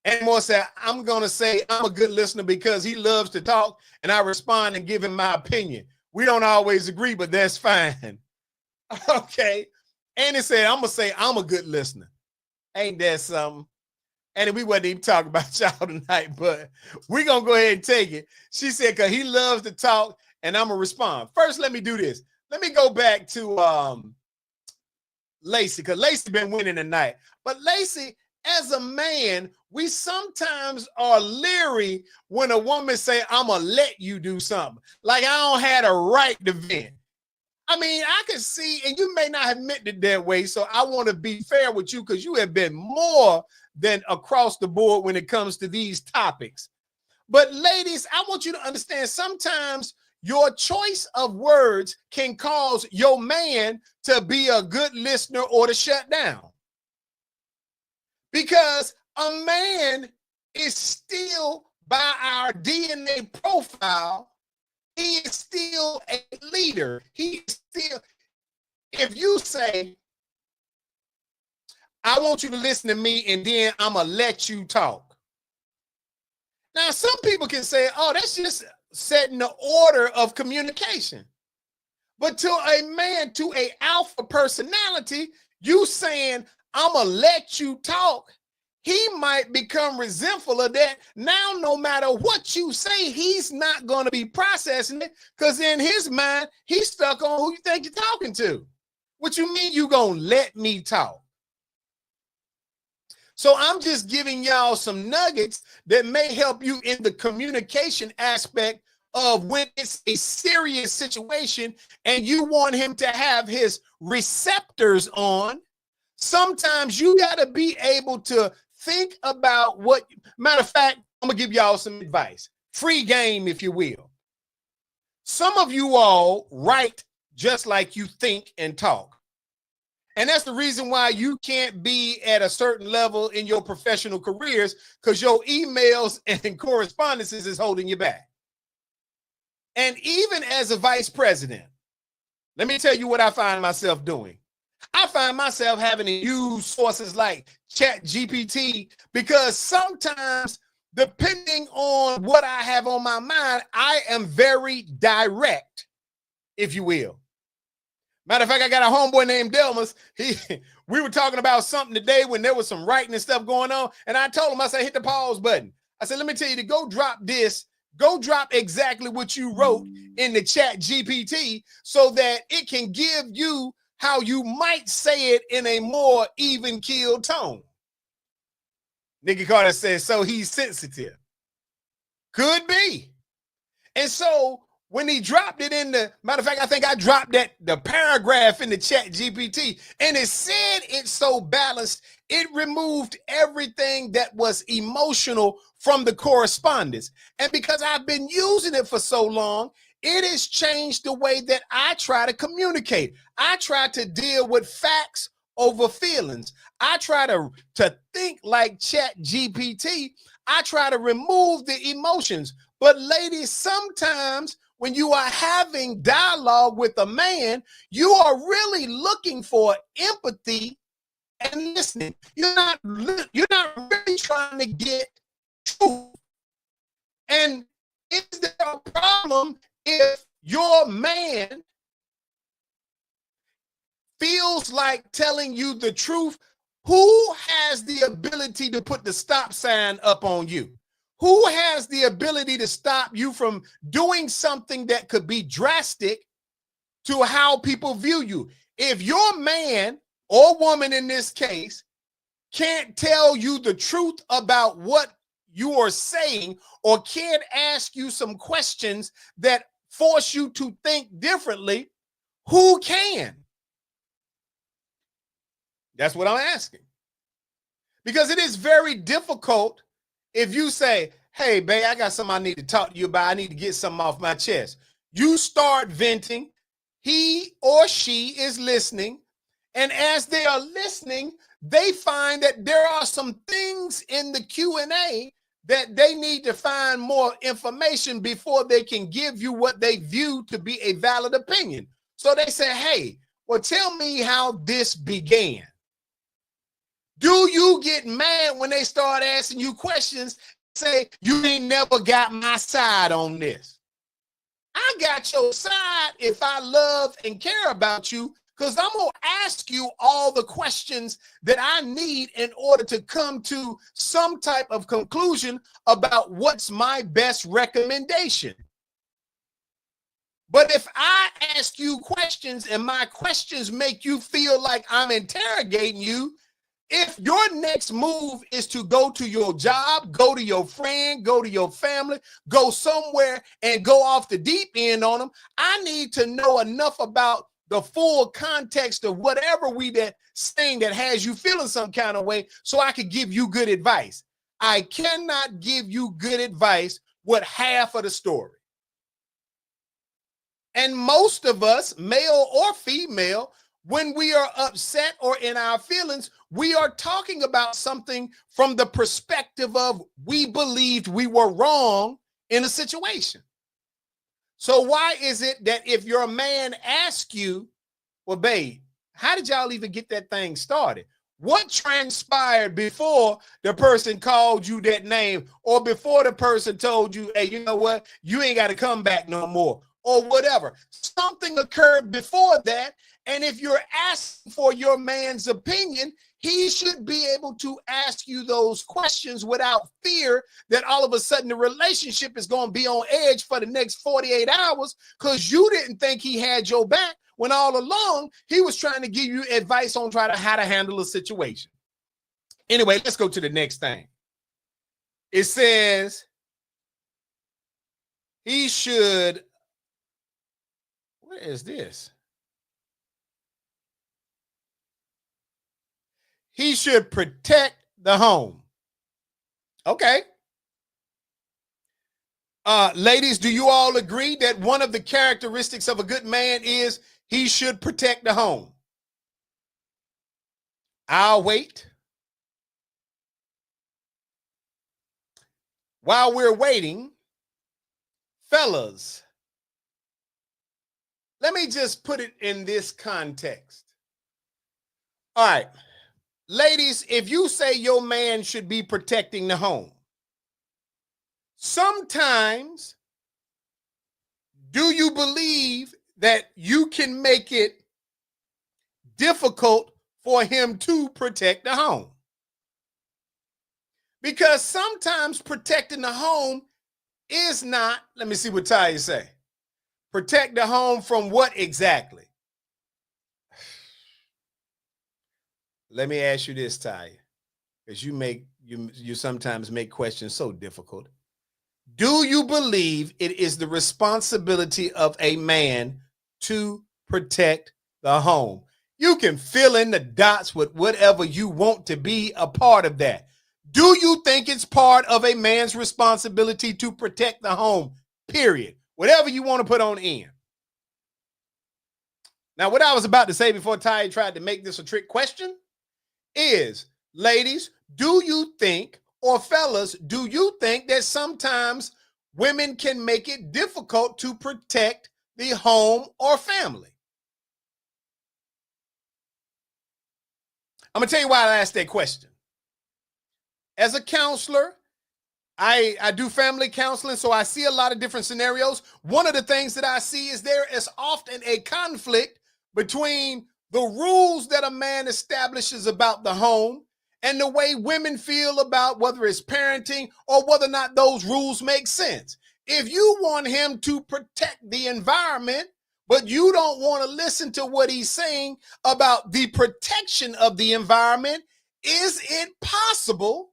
And more said, I'm going to say I'm a good listener because he loves to talk and I respond and give him my opinion. We don't always agree, but that's fine. Okay. Annie said, I'm going to say I'm a good listener. Ain't that something? And we wasn't even talking about y'all tonight, but we're going to go ahead and take it. She said, because he loves to talk and I'm going to respond. First, let me do this. Let me go back to Lacey, because Lacey been winning tonight. But Lacey, as a man, we sometimes are leery when a woman say, I'm going to let you do something. Like I don't have a right to vent. I mean, I can see, and you may not have meant it that way. So I want to be fair with you because you have been more than across the board when it comes to these topics. But ladies, I want you to understand sometimes your choice of words can cause your man to be a good listener or to shut down. Because a man is still, by our DNA profile, he is still a leader. He is still, if you say, I want you to listen to me and then I'm going to let you talk. Now, some people can say, oh, that's just setting the order of communication. But to a man, to an alpha personality, you saying, I'm going to let you talk, he might become resentful of that. Now, no matter what you say, he's not going to be processing it because in his mind, he's stuck on who you think you're talking to. What you mean you going to let me talk? So I'm just giving y'all some nuggets that may help you in the communication aspect of when it's a serious situation and you want him to have his receptors on. Sometimes you got to be able to think about what, matter of fact, I'm gonna give y'all some advice. Free game, if you will. Some of you all write just like you think and talk. And that's the reason why you can't be at a certain level in your professional careers, because your emails and correspondences is holding you back. And even as a vice president, let me tell you what I find myself doing. I find myself having to use sources like ChatGPT because sometimes, depending on what I have on my mind, I am very direct, if you will. Matter of fact, I got a homeboy named Delmas. We were talking about something today when there was some writing and stuff going on. And I told him, I said, hit the pause button. I said, let me tell you to go drop this. Go drop exactly what you wrote in the ChatGPT so that it can give you how you might say it in a more even keeled tone. Nikki Carter says, so he's sensitive. Could be. And so when he dropped it in the, matter of fact, I think I dropped the paragraph in the ChatGPT and it said it's so balanced, it removed everything that was emotional from the correspondence. And because I've been using it for so long, it has changed the way that I try to communicate. I try to deal with facts over feelings. I try to think like ChatGPT. I try to remove the emotions. But ladies, sometimes when you are having dialogue with a man, you are really looking for empathy and listening. You're not really trying to get truth. And is there a problem if your man feels like telling you the truth? Who has the ability to put the stop sign up on you? Who has the ability to stop you from doing something that could be drastic to how people view you? If your man or woman in this case can't tell you the truth about what you are saying or can't ask you some questions that force you to think differently, who can? That's what I'm asking. Because it is very difficult if you say, hey, babe, I got something I need to talk to you about. I need to get something off my chest. You start venting. He or she is listening. And as they are listening, they find that there are some things in the Q&A that they need to find more information before they can give you what they view to be a valid opinion. So they say, hey, well, tell me how this began. Do you get mad when they start asking you questions? Say, you ain't never got my side on this. I got your side if I love and care about you, because I'm going to ask you all the questions that I need in order to come to some type of conclusion about what's my best recommendation. But if I ask you questions and my questions make you feel like I'm interrogating you, if your next move is to go to your job, go to your friend, go to your family, go somewhere and go off the deep end on them, I need to know enough about the full context of whatever we that saying that has you feeling some kind of way so I could give you good advice. I cannot give you good advice with half of the story. And most of us, male or female, when we are upset or in our feelings, we are talking about something from the perspective of we believed we were wrong in a situation. So why is it that if your man asks you, well, babe, how did y'all even get that thing started? What transpired before the person called you that name, or before the person told you, hey, you know what? You ain't got to come back no more, or whatever. Something occurred before that. And if you're asking for your man's opinion, he should be able to ask you those questions without fear that all of a sudden the relationship is going to be on edge for the next 48 hours because you didn't think he had your back when all along he was trying to give you advice on how to handle a situation. Anyway, let's go to the next thing. It says he should, what is this? He should protect the home. Okay. Ladies, do you all agree that one of the characteristics of a good man is he should protect the home? I'll wait. While we're waiting, fellas, let me just put it in this context. All right. Ladies, if you say your man should be protecting the home, sometimes do you believe that you can make it difficult for him to protect the home? Because sometimes protecting the home is not, let me see what Taya say. Protect the home from what exactly? Let me ask you this, Taya, because you sometimes make questions so difficult. Do you believe it is the responsibility of a man to protect the home? You can fill in the dots with whatever you want to be a part of that. Do you think it's part of a man's responsibility to protect the home? Period. Whatever you want to put on end. Now, what I was about to say before Taya tried to make this a trick question is, ladies, do you think, or fellas, do you think that sometimes women can make it difficult to protect the home or family? I'm going to tell you why I asked that question. As a counselor, I do family counseling, so I see a lot of different scenarios. One of the things that I see is there is often a conflict between the rules that a man establishes about the home and the way women feel about whether it's parenting or whether or not those rules make sense. If you want him to protect the environment, but you don't want to listen to what he's saying about the protection of the environment, is it possible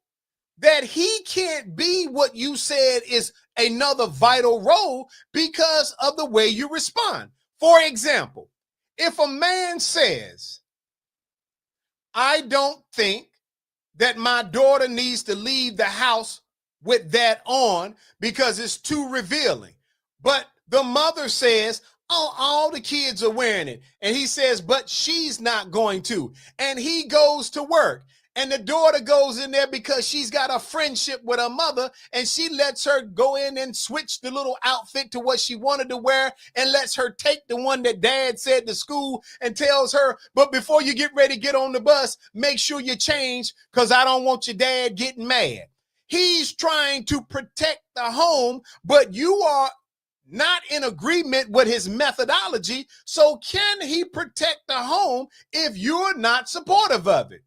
that he can't be what you said is another vital role because of the way you respond? For example, if a man says, I don't think that my daughter needs to leave the house with that on because it's too revealing, but the mother says, oh, all the kids are wearing it, and he says, but she's not going to, and he goes to work, and the daughter goes in there because she's got a friendship with her mother, and she lets her go in and switch the little outfit to what she wanted to wear and lets her take the one that dad said to school and tells her, but before you get ready to get on the bus, make sure you change because I don't want your dad getting mad. He's trying to protect the home, but you are not in agreement with his methodology. So can he protect the home if you're not supportive of it?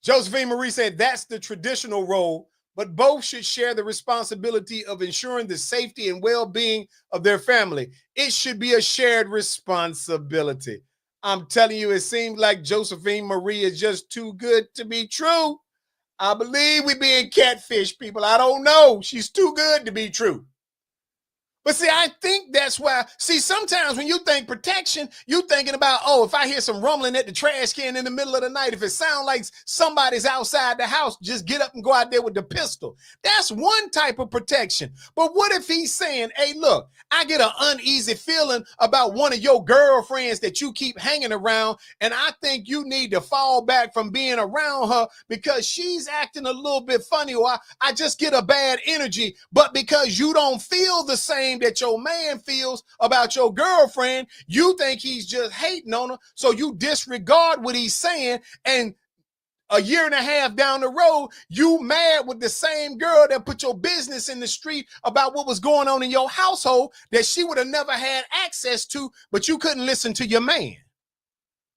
Josephine Marie said that's the traditional role, but both should share the responsibility of ensuring the safety and well-being of their family. It should be a shared responsibility. I'm telling you, it seems like Josephine Marie is just too good to be true. I believe we're being catfish, people. I don't know. She's too good to be true. But see, I think that's why. See, sometimes when you think protection, you thinking about, oh, if I hear some rumbling at the trash can in the middle of the night, if it sounds like somebody's outside the house, just get up and go out there with the pistol. That's one type of protection. But what if he's saying, hey, look, I get an uneasy feeling about one of your girlfriends that you keep hanging around, and I think you need to fall back from being around her because she's acting a little bit funny, or I just get a bad energy. But because you don't feel the same that your man feels about your girlfriend, you think he's just hating on her, so you disregard what he's saying, and a year and a half down the road, you mad with the same girl that put your business in the street about what was going on in your household that she would have never had access to, but you couldn't listen to your man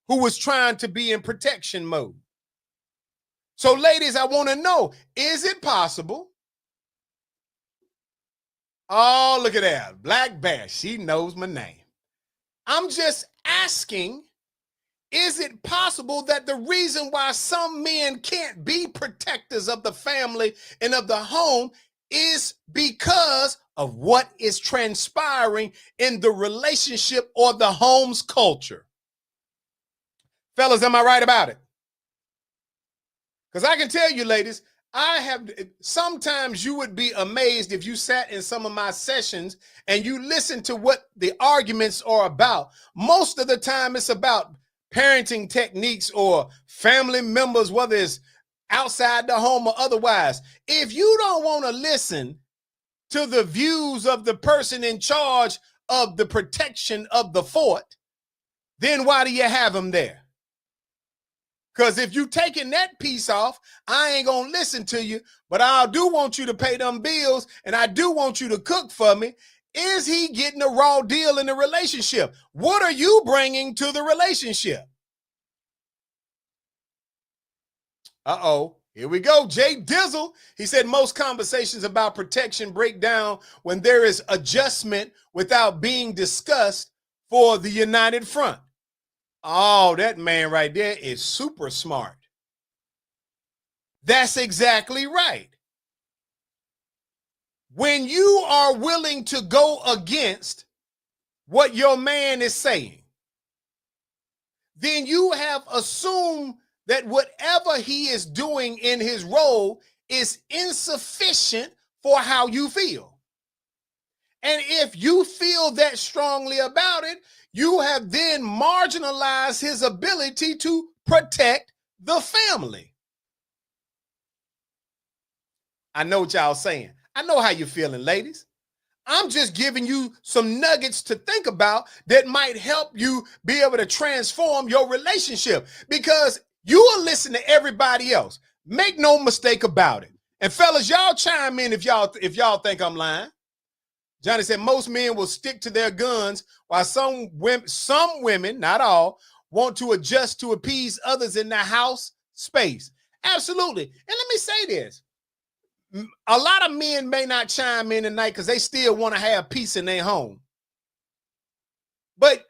who was trying to be in protection mode. So ladies, I want to know, is it possible? Oh, look at that. Black Bash. She knows my name. I'm just asking, is it possible that the reason why some men can't be protectors of the family and of the home is because of what is transpiring in the relationship or the home's culture? Fellas, am I right about it? Because I can tell you, ladies, sometimes you would be amazed if you sat in some of my sessions and you listen to what the arguments are about. Most of the time it's about parenting techniques or family members, whether it's outside the home or otherwise. If you don't want to listen to the views of the person in charge of the protection of the fort, then why do you have them there? Because if you taking that piece off, I ain't going to listen to you, but I do want you to pay them bills, and I do want you to cook for me. Is he getting a raw deal in the relationship? What are you bringing to the relationship? Uh-oh, here we go. Jay Dizzle, he said most conversations about protection break down when there is adjustment without being discussed for the united front. Oh, that man right there is super smart. That's exactly right. When you are willing to go against what your man is saying, then you have assumed that whatever he is doing in his role is insufficient for how you feel. And if you feel that strongly about it, you have then marginalized his ability to protect the family. I know what y'all saying. I know how you're feeling, ladies. I'm just giving you some nuggets to think about that might help you be able to transform your relationship, because you will listen to everybody else. Make no mistake about it. And fellas, y'all chime in if y'all think I'm lying. Johnny said most men will stick to their guns while some women, not all, want to adjust to appease others in the house space. Absolutely. And let me say this. A lot of men may not chime in tonight because they still want to have peace in their home. But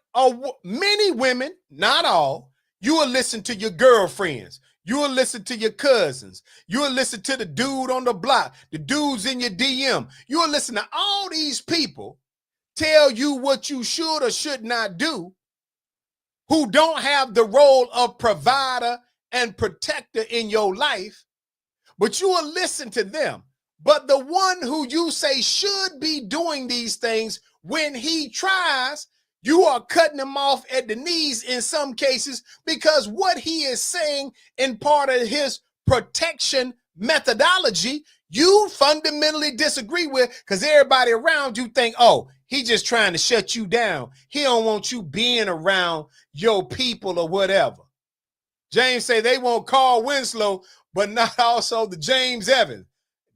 many women, not all, you will listen to your girlfriends. You will listen to your cousins. You will listen to the dude on the block, the dudes in your DM. You will listen to all these people tell you what you should or should not do, who don't have the role of provider and protector in your life, but you will listen to them. But the one who you say should be doing these things, when he tries, you are cutting him off at the knees in some cases, because what he is saying in part of his protection methodology, you fundamentally disagree with, because everybody around you think, oh, he just trying to shut you down. He don't want you being around your people or whatever. James say they want Carl Winslow, but not also the James Evans.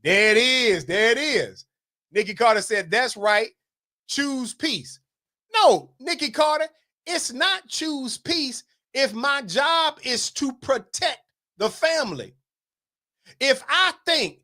There it is. There it is. Nikki Carter said, that's right. Choose peace. No, Nikki Carter, it's not choose peace if my job is to protect the family. If I think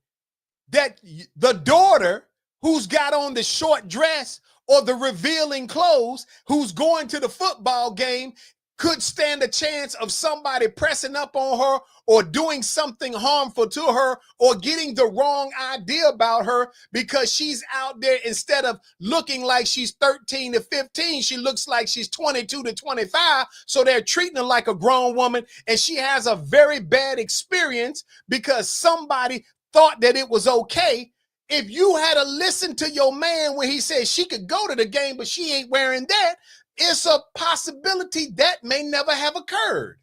that the daughter who's got on the short dress or the revealing clothes, who's going to the football game, could stand a chance of somebody pressing up on her or doing something harmful to her or getting the wrong idea about her because she's out there, instead of looking like she's 13 to 15, she looks like she's 22 to 25. So they're treating her like a grown woman, and she has a very bad experience because somebody thought that it was okay. If you had to listen to your man when he said she could go to the game, but she ain't wearing that, it's a possibility that may never have occurred.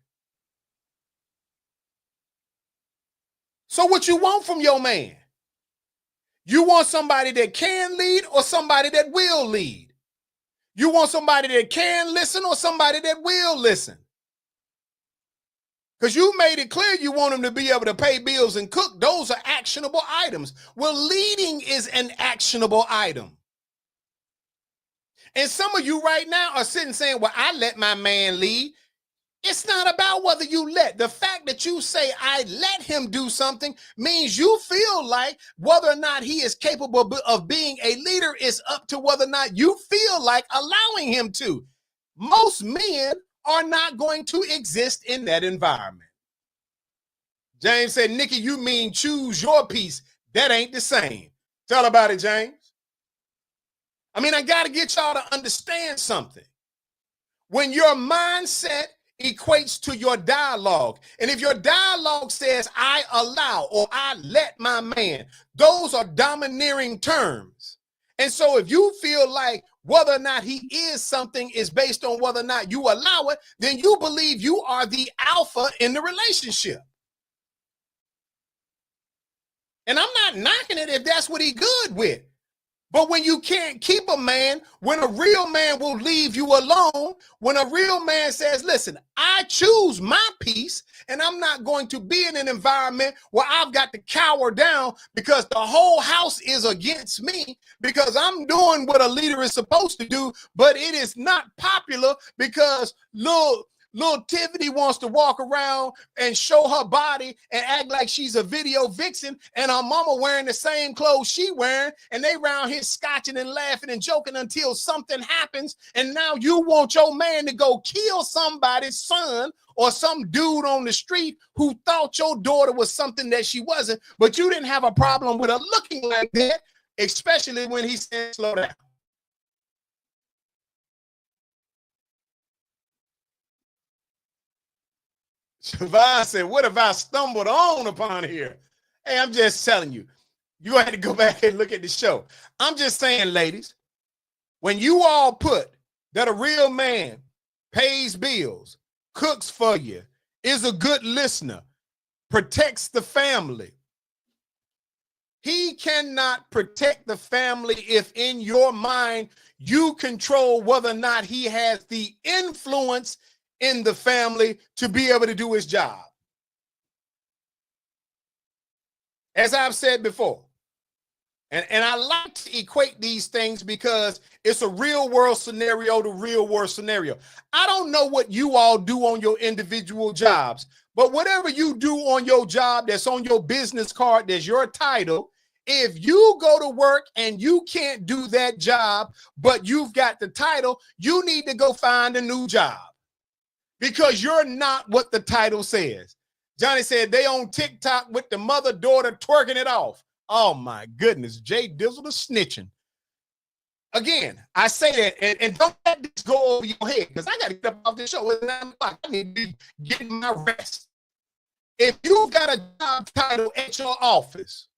So what you want from your man? You want somebody that can lead or somebody that will lead? You want somebody that can listen or somebody that will listen? Because you made it clear you want him to be able to pay bills and cook. Those are actionable items. Well, leading is an actionable item. And some of you right now are sitting saying, well, I let my man lead. It's not about whether you let. The fact that you say, I let him do something, means you feel like whether or not he is capable of being a leader is up to whether or not you feel like allowing him to. Most men are not going to exist in that environment. James said, Nikki, you mean choose your peace. That ain't the same. Tell about it, James. I mean, I got to get y'all to understand something. When your mindset equates to your dialogue, and if your dialogue says, I allow or I let my man, those are domineering terms. And so if you feel like whether or not he is something is based on whether or not you allow it, then you believe you are the alpha in the relationship. And I'm not knocking it if that's what he good with. But when you can't keep a man, when a real man will leave you alone, when a real man says, listen, I choose my peace, and I'm not going to be in an environment where I've got to cower down because the whole house is against me, because I'm doing what a leader is supposed to do, but it is not popular because Little Tiffany wants to walk around and show her body and act like she's a video vixen, and her mama wearing the same clothes she wearing, and they around here scotching and laughing and joking until something happens, and now you want your man to go kill somebody's son or some dude on the street who thought your daughter was something that she wasn't, but you didn't have a problem with her looking like that, especially when he said slow down. Siobhan said, what have I stumbled on upon here? Hey, I'm just telling you, you had to go back and look at the show. I'm just saying, ladies, when you all put that a real man pays bills, cooks for you, is a good listener, protects the family, he cannot protect the family if in your mind you control whether or not he has the influence in the family to be able to do his job. As I've said before, and I like to equate these things because it's a real world scenario to real world scenario. I don't know what you all do on your individual jobs, but whatever you do on your job that's on your business card, that's your title, if you go to work and you can't do that job, but you've got the title, you need to go find a new job. Because you're not what the title says. Johnny said they on TikTok with the mother-daughter twerking it off. Oh my goodness, Jay Dizzle is snitching. Again, I say that, and don't let this go over your head, because I got to get up off this show at 9 o'clock. I need to be getting my rest. If you've got a job title at your office,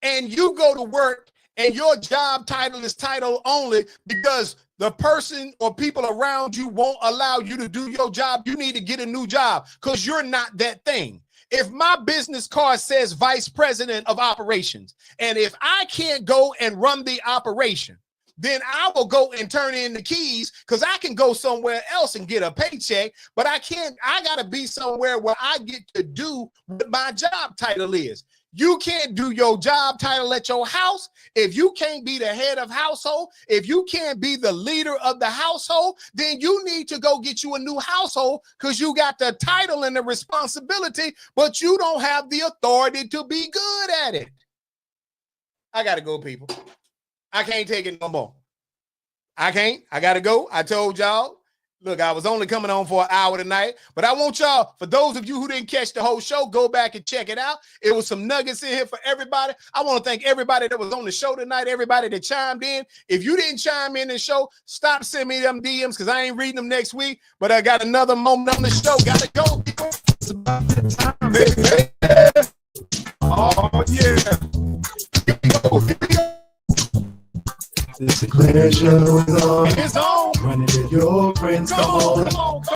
and you go to work, and your job title is title only because the person or people around you won't allow you to do your job, you need to get a new job because you're not that thing. If my business card says vice president of operations, and if I can't go and run the operation, then I will go and turn in the keys because I can go somewhere else and get a paycheck, but I can't. I got to be somewhere where I get to do what my job title is. You can't do your job title at your house if you can't be the head of household. If you can't be the leader of the household, then you need to go get you a new household because you got the title and the responsibility, but you don't have the authority to be good at it. I got to go, people. I can't take it no more. I can't. I got to go. I told y'all, Look, I was only coming on for an hour tonight, but I want y'all, for those of you who didn't catch the whole show, go back and check it out. It was some nuggets in here for everybody. I want to thank everybody that was on the show tonight, everybody that chimed in. If you didn't chime in the show, stop sending me them DMs because I ain't reading them next week, but I got another moment on the show. Gotta go. It's about that time, baby. Oh, yeah. Here we go. The Sinclair Show is on. It's on. Running with your friends. Come on. Come on.